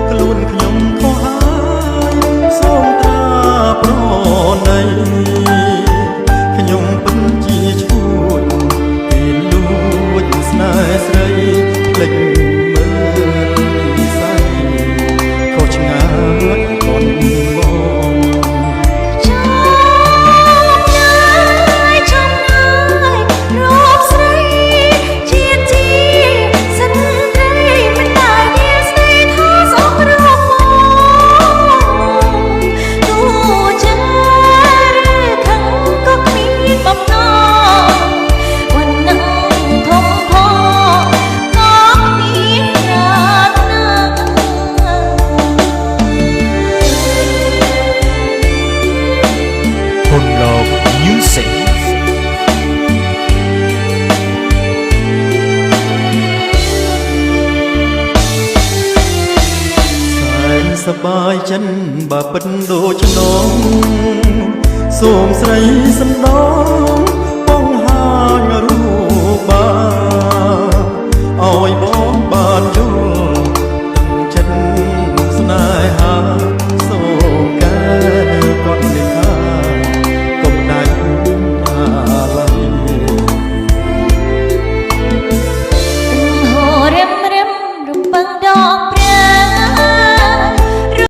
ខ្លួនខ្ញុំខុសហើយសូមត្រាប្រណីខ្ញុំពិតជាឈួតគេលួចស្នេហ៍ស្រីភ្លេចមើលនិស័យខុសឆ្ងាយមុនមក សប្បាយចិនបើពិតដូចឆ្នងសូមស្រីសំដងបង្ហាញរូបបាន